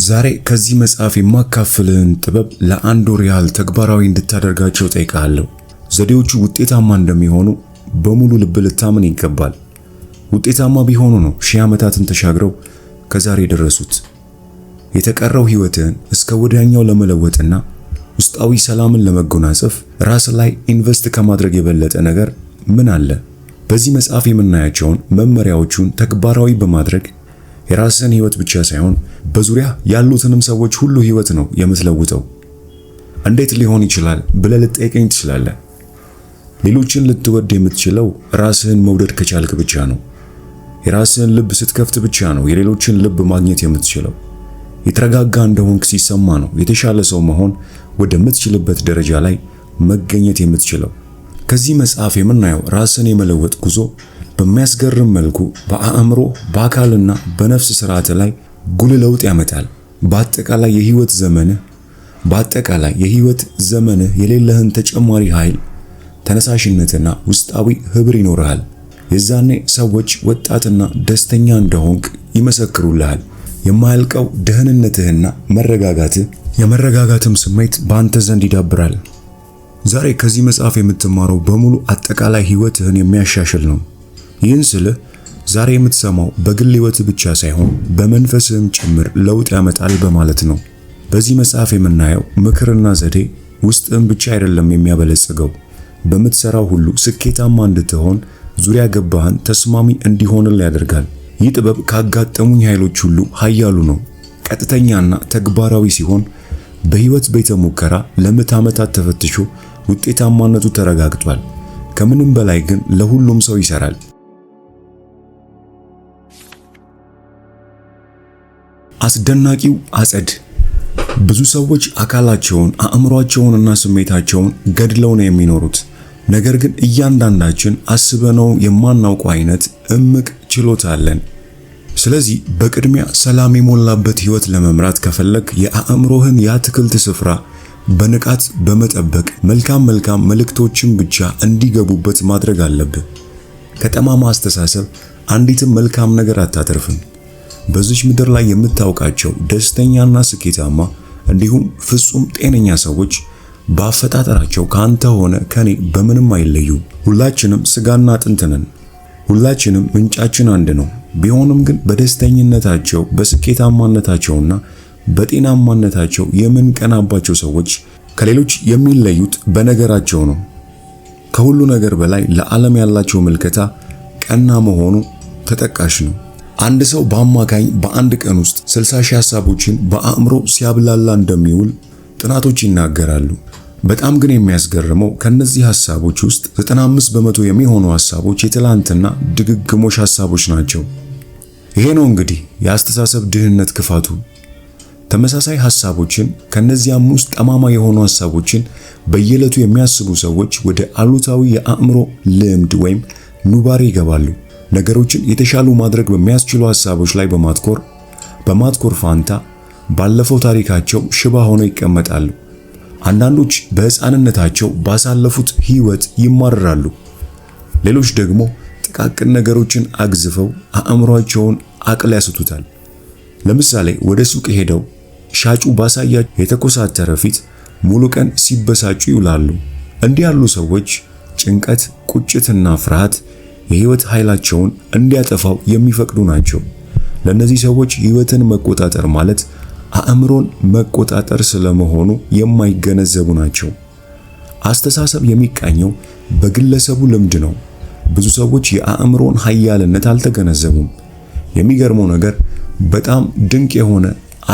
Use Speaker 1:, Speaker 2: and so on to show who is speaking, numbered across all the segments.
Speaker 1: ዛሬ ከዚህ መጽሐፍ የማካፍልህን ጥበብ ለአንድ ወር ያህል ተግባራዊ እንድታደርጋቸው ጠይቃለሁ። ዘዴዎቹ ውጤታማ እንደሚሆኑ በሙሉ ልብ ልታምን ይገባል። ውጤታማ ቢሆኑ ነው ሺህ ዓመታትን ተሻግረው ከዛሬ የደረሱት። የተቀረው ህይወትህን እስከ ወዲያኛው ለመለወጥና ውስጣዊ ሰላምን ለመጎናጸፍ ራስ ላይ ኢንቨስት ከማድረግ የበለጠ ነገር ምን አለ? በዚህ መጽሐፍ የምናያቸውን መመሪያዎቹን ተግባራዊ በማድረግ የራስን ህይወት ብቻ ሳይሆን በዙሪያ ያሉትንም ሰዎች ሁሉ ህይወት ነው የምትለውጠው። እንዴት ሊሆን ይችላል ብለህ ልትጠይቀኝ ትችላለህ። ሌሎችን ልትወድ የምትችለው ራስህን መውደድ ከቻልክ ብቻ ነው። የራስህን ልብ ስትከፍት ብቻ ነው የሌሎችን ልብ ማግኘት የምትችለው። የተረጋጋ እንደሆንክ ሲሰማ ነው የተሻለ ሰው መሆን ወደምትችልበት ደረጃ ላይ መገኘት የምትችለው። ከዚህ መጽሐፍ የምናየው ራስን የመለወጥ ጉዞ በሚያስገርም መልኩ በአእምሮ፣ በአካልና በነፍስ ስርዓት ላይ ጉልህ ለውጥ ያመጣል። በአጠቃላይ የህይወት ዘመንህ የሌለህን ተጨማሪ ኃይል፣ ተነሳሽነትና ውስጣዊ ህብር ይኖርሃል። የዛኔ ሰዎች ወጣትና ደስተኛ እንደሆንክ ይመሰክሩልሃል። የማያልቀው ደህንነትህና የመረጋጋትም ስሜት በአንተ ዘንድ ይዳብራል። ዛሬ ከዚህ መጽሐፍ የምትማረው በሙሉ አጠቃላይ ህይወትህን የሚያሻሽል ነው። ይህን ስልህ ዛሬ የምትሰማው በግል ህይወት ብቻ ሳይሆን በመንፈስህም ጭምር ለውጥ ያመጣል በማለት ነው። በዚህ መጽሐፍ የምናየው ምክርና ዘዴ ውስጥህን ብቻ አይደለም የሚያበለጽገው፣ በምትሰራው ሁሉ ስኬታማ እንድትሆን ዙሪያ ገባህን ተስማሚ እንዲሆንልህ ያደርጋል። ይህ ጥበብ ካጋጠሙኝ ኃይሎች ሁሉ ኃያሉ ነው። ቀጥተኛና ተግባራዊ ሲሆን በህይወት ቤተ ሙከራ ለምዕተ ዓመታት ተፈትሾ ውጤታማነቱ ተረጋግጧል። ከምንም በላይ ግን ለሁሉም ሰው ይሰራል። አስደናቂው አጸድ። ብዙ ሰዎች አካላቸውን፣ አእምሯቸውንና ስሜታቸውን ገድለው ነው የሚኖሩት። ነገር ግን እያንዳንዳችን አስበነው የማናውቀው አይነት እምቅ ችሎታ አለን። ስለዚህ በቅድሚያ ሰላም የሞላበት ህይወት ለመምራት ከፈለግ የአእምሮህን የአትክልት ስፍራ በንቃት በመጠበቅ መልካም መልእክቶችን ብቻ እንዲገቡበት ማድረግ አለብህ። ከጠማማ አስተሳሰብ አንዲትም መልካም ነገር አታተርፍም። በዚች ምድር ላይ የምታውቃቸው ደስተኛና ስኬታማ እንዲሁም ፍጹም ጤነኛ ሰዎች በአፈጣጠራቸው ካንተ ሆነ ከኔ በምንም አይለዩ። ሁላችንም ስጋና አጥንት ነን። ሁላችንም ምንጫችን አንድ ነው። ቢሆንም ግን በደስተኝነታቸው፣ በስኬታማነታቸውና በጤናማነታቸው የምንቀናባቸው ሰዎች ከሌሎች የሚለዩት በነገራቸው ነው። ከሁሉ ነገር በላይ ለዓለም ያላቸው ምልከታ ቀና መሆኑ ተጠቃሽ ነው። አንድ ሰው በአማካኝ በአንድ ቀን ውስጥ 60 ሺህ ሐሳቦችን በአእምሮ ሲያብላላ እንደሚውል ጥናቶች ይናገራሉ። በጣም ግን የሚያስገርመው ከነዚህ ሐሳቦች ውስጥ 95 በመቶ የሚሆኑ ሐሳቦች የትላንትና ድግግሞሽ ሐሳቦች ናቸው። ይሄ ነው እንግዲህ የአስተሳሰብ ድህነት ክፋቱ። ተመሳሳይ ሐሳቦችን ከነዚያም ውስጥ ጠማማ የሆኑ ሐሳቦችን በየዕለቱ የሚያስቡ ሰዎች ወደ አሉታዊ የአእምሮ ልምድ ወይም ኑባሬ ይገባሉ። ነገሮችን የተሻሉ ማድረግ በሚያስችሉ ሐሳቦች ላይ በማትኮር ፋንታ ባለፈው ታሪካቸው ሽባ ሆነው ይቀመጣሉ። አንዳንዶች በሕፃንነታቸው ባሳለፉት ህይወት ይማረራሉ። ሌሎች ደግሞ ጥቃቅን ነገሮችን አግዝፈው አእምሯቸውን አቅል ያስቱታል። ለምሳሌ ወደ ሱቅ ሄደው ሻጩ ባሳያቸው የተኮሳተረ ፊት ሙሉ ቀን ሲበሳጩ ይውላሉ። እንዲህ ያሉ ሰዎች ጭንቀት፣ ቁጭትና ፍርሃት የህይወት ኃይላቸውን እንዲያጠፋው የሚፈቅዱ ናቸው። ለነዚህ ሰዎች ህይወትን መቆጣጠር ማለት አእምሮን መቆጣጠር ስለመሆኑ የማይገነዘቡ ናቸው። አስተሳሰብ የሚቃኘው በግለሰቡ ልምድ ነው። ብዙ ሰዎች የአእምሮን ኃያልነት አልተገነዘቡም። የሚገርመው ነገር በጣም ድንቅ የሆነ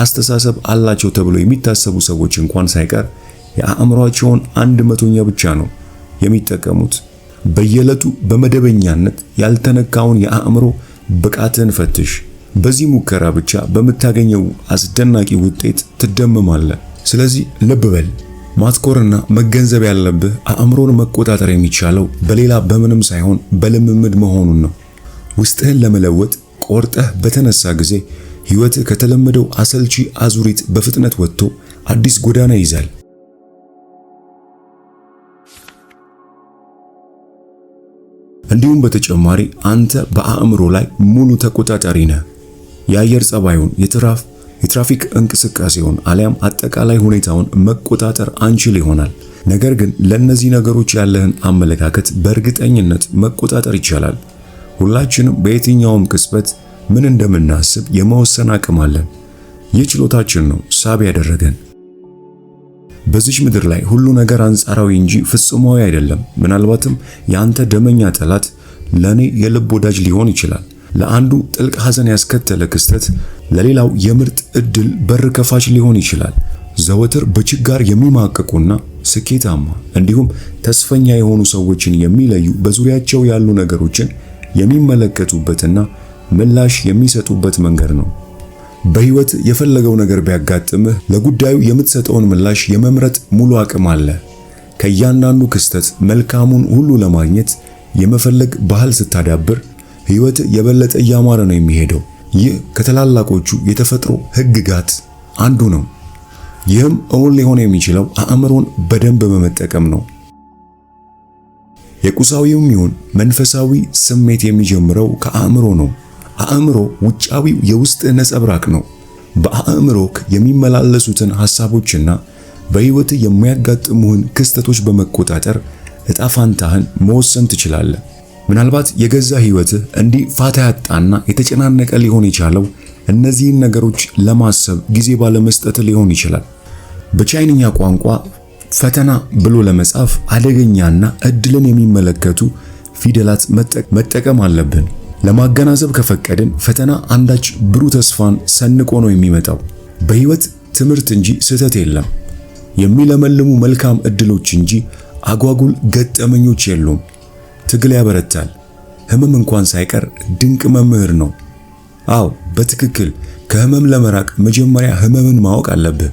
Speaker 1: አስተሳሰብ አላቸው ተብሎ የሚታሰቡ ሰዎች እንኳን ሳይቀር የአእምሮአቸውን 1/100 ብቻ ነው የሚጠቀሙት። በየዕለቱ በመደበኛነት ያልተነካውን የአእምሮ ብቃትን ፈትሽ። በዚህ ሙከራ ብቻ በምታገኘው አስደናቂ ውጤት ትደመማለህ። ስለዚህ ልብ በል፣ ማትኮርና መገንዘብ ያለብህ አእምሮን መቆጣጠር የሚቻለው በሌላ በምንም ሳይሆን በልምምድ መሆኑን ነው። ውስጥህን ለመለወጥ ቆርጠህ በተነሳ ጊዜ ህይወትህ ከተለመደው አሰልቺ አዙሪት በፍጥነት ወጥቶ አዲስ ጎዳና ይይዛል። እንዲሁም በተጨማሪ አንተ በአእምሮ ላይ ሙሉ ተቆጣጣሪ ነህ። የአየር ጸባዩን፣ የትራፍ የትራፊክ እንቅስቃሴውን አሊያም አጠቃላይ ሁኔታውን መቆጣጠር አንችል ይሆናል። ነገር ግን ለነዚህ ነገሮች ያለህን አመለካከት በእርግጠኝነት መቆጣጠር ይቻላል። ሁላችንም በየትኛውም ቅጽበት ምን እንደምናስብ የመወሰን አቅም አለን። ይህ ችሎታችን ነው ሳቢ ያደረገን። በዚህ ምድር ላይ ሁሉ ነገር አንጻራዊ እንጂ ፍጹማዊ አይደለም። ምናልባትም ያንተ ደመኛ ጠላት ለኔ የልብ ወዳጅ ሊሆን ይችላል። ለአንዱ ጥልቅ ሐዘን ያስከተለ ክስተት ለሌላው የምርጥ ዕድል በር ከፋች ሊሆን ይችላል። ዘወትር በችጋር የሚማቀቁና ስኬታማ እንዲሁም ተስፈኛ የሆኑ ሰዎችን የሚለዩ በዙሪያቸው ያሉ ነገሮችን የሚመለከቱበትና ምላሽ የሚሰጡበት መንገድ ነው። በህይወት የፈለገው ነገር ቢያጋጥምህ ለጉዳዩ የምትሰጠውን ምላሽ የመምረጥ ሙሉ አቅም አለ። ከእያንዳንዱ ክስተት መልካሙን ሁሉ ለማግኘት የመፈለግ ባህል ስታዳብር ህይወት የበለጠ እያማረ ነው የሚሄደው። ይህ ከታላላቆቹ የተፈጥሮ ህግጋት አንዱ ነው። ይህም እውን ሊሆን የሚችለው አእምሮን በደንብ በመጠቀም ነው። የቁሳዊውም ይሁን መንፈሳዊ ስሜት የሚጀምረው ከአእምሮ ነው። አእምሮ ውጫዊው የውስጥ ነጸብራቅ ነው። በአእምሮክ የሚመላለሱትን ሐሳቦችና በህይወት የሚያጋጥሙህን ክስተቶች በመቆጣጠር ዕጣ ፋንታህን መወሰን ትችላለህ። ምናልባት የገዛ ህይወትህ እንዲህ ፋታ ያጣና የተጨናነቀ ሊሆን የቻለው እነዚህን ነገሮች ለማሰብ ጊዜ ባለመስጠት ሊሆን ይችላል። በቻይንኛ ቋንቋ ፈተና ብሎ ለመጻፍ አደገኛና እድልን የሚመለከቱ ፊደላት መጠቀም አለብን። ለማገናዘብ ከፈቀድን ፈተና አንዳች ብሩህ ተስፋን ሰንቆ ነው የሚመጣው። በህይወት ትምህርት እንጂ ስህተት የለም። የሚለመልሙ መልካም እድሎች እንጂ አጓጉል ገጠመኞች የሉም። ትግል ያበረታል። ህመም እንኳን ሳይቀር ድንቅ መምህር ነው። አዎ በትክክል ከህመም ለመራቅ መጀመሪያ ህመምን ማወቅ አለብህ።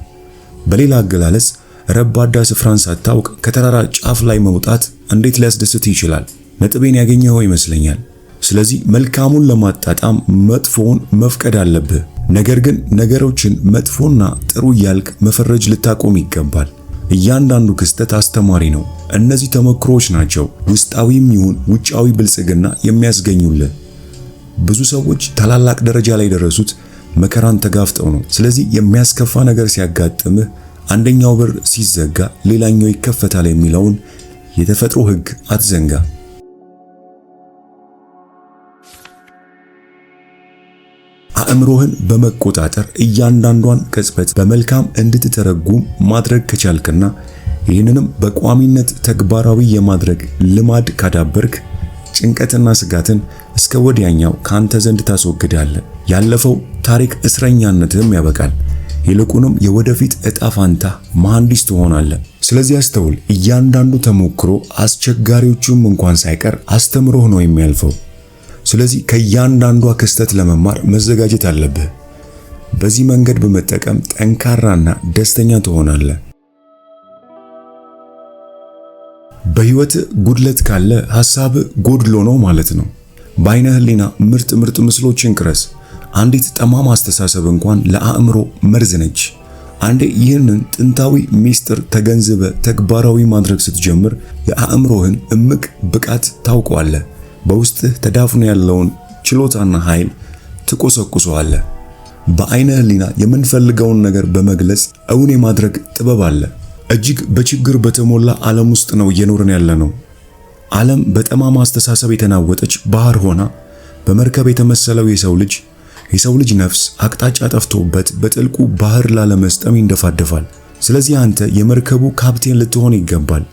Speaker 1: በሌላ አገላለጽ ረባዳ ስፍራን ሳታውቅ ከተራራ ጫፍ ላይ መውጣት እንዴት ሊያስደስት ይችላል? ነጥቤን ያገኘኸው ይመስለኛል። ስለዚህ መልካሙን ለማጣጣም መጥፎውን መፍቀድ አለብህ። ነገር ግን ነገሮችን መጥፎና ጥሩ እያልክ መፈረጅ ልታቆም ይገባል። እያንዳንዱ ክስተት አስተማሪ ነው። እነዚህ ተሞክሮዎች ናቸው ውስጣዊም ይሁን ውጫዊ ብልጽግና የሚያስገኙልህ። ብዙ ሰዎች ታላላቅ ደረጃ ላይ ደረሱት መከራን ተጋፍጠው ነው። ስለዚህ የሚያስከፋ ነገር ሲያጋጥምህ አንደኛው በር ሲዘጋ ሌላኛው ይከፈታል የሚለውን የተፈጥሮ ህግ አትዘንጋ። አእምሮህን በመቆጣጠር እያንዳንዷን ቅጽበት በመልካም እንድትተረጉም ማድረግ ከቻልክና ይህንንም በቋሚነት ተግባራዊ የማድረግ ልማድ ካዳበርክ ጭንቀትና ስጋትን እስከ ወዲያኛው ካንተ ዘንድ ታስወግዳለህ። ያለፈው ታሪክ እስረኛነትም ያበቃል። ይልቁንም የወደፊት ዕጣ ፋንታ መሐንዲስ ትሆናለህ። ስለዚህ አስተውል። እያንዳንዱ ተሞክሮ አስቸጋሪዎቹም እንኳን ሳይቀር አስተምሮህ ነው የሚያልፈው። ስለዚህ ከእያንዳንዷ ክስተት ለመማር መዘጋጀት አለብህ። በዚህ መንገድ በመጠቀም ጠንካራና ደስተኛ ትሆናለህ። በህይወት ጉድለት ካለ ሐሳብ ጎድሎ ነው ማለት ነው። በዓይነ ህሊና ምርጥ ምስሎችን ቅረስ። አንዲት ጠማማ አስተሳሰብ እንኳን ለአእምሮ መርዝ ነች። አንዴ ይህንን ጥንታዊ ሚስጥር ተገንዝበ ተግባራዊ ማድረግ ስትጀምር የአእምሮህን እምቅ ብቃት ታውቀዋለህ። በውስጥህ ተዳፍኖ ያለውን ችሎታና ኃይል ትቆሰቁሰዋለህ። በዓይነ ህሊና የምንፈልገውን ነገር በመግለጽ እውን የማድረግ ጥበብ አለ። እጅግ በችግር በተሞላ ዓለም ውስጥ ነው እየኖርን ያለነው። ዓለም በጠማማ አስተሳሰብ የተናወጠች ባህር ሆና በመርከብ የተመሰለው የሰው ልጅ ነፍስ አቅጣጫ ጠፍቶበት በጥልቁ ባህር ላለመስጠም ይንደፋደፋል። ስለዚህ አንተ የመርከቡ ካፕቴን ልትሆን ይገባል።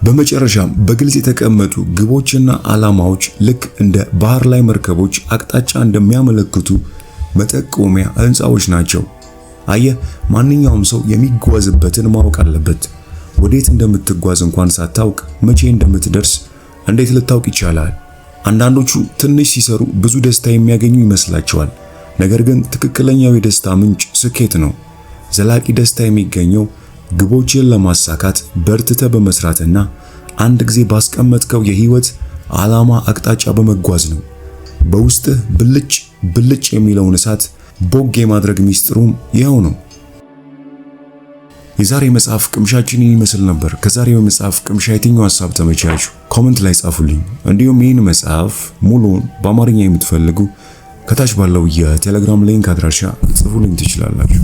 Speaker 1: በመጨረሻም በግልጽ የተቀመጡ ግቦችና ዓላማዎች ልክ እንደ ባህር ላይ መርከቦች አቅጣጫ እንደሚያመለክቱ መጠቆሚያ ሕንፃዎች ናቸው። አየህ፣ ማንኛውም ሰው የሚጓዝበትን ማወቅ አለበት። ወዴት እንደምትጓዝ እንኳን ሳታውቅ መቼ እንደምትደርስ እንዴት ልታውቅ ይቻላል? አንዳንዶቹ ትንሽ ሲሰሩ ብዙ ደስታ የሚያገኙ ይመስላቸዋል። ነገር ግን ትክክለኛው የደስታ ምንጭ ስኬት ነው። ዘላቂ ደስታ የሚገኘው ግቦችን ለማሳካት በርትተ በመስራትና አንድ ጊዜ ባስቀመጥከው የህይወት ዓላማ አቅጣጫ በመጓዝ ነው። በውስጥህ ብልጭ የሚለውን እሳት ቦግ የማድረግ ሚስጥሩም ይኸው ነው። የዛሬ መጽሐፍ ቅምሻችን ይመስል ነበር። ከዛሬው መጽሐፍ ቅምሻ የትኛው ሐሳብ ተመቻችሁ? ኮሜንት ላይ ጻፉልኝ። እንዲሁም ይህን መጽሐፍ ሙሉን በአማርኛ የምትፈልጉ ከታች ባለው የቴሌግራም ሊንክ አድራሻ ጽፉልኝ ትችላላችሁ።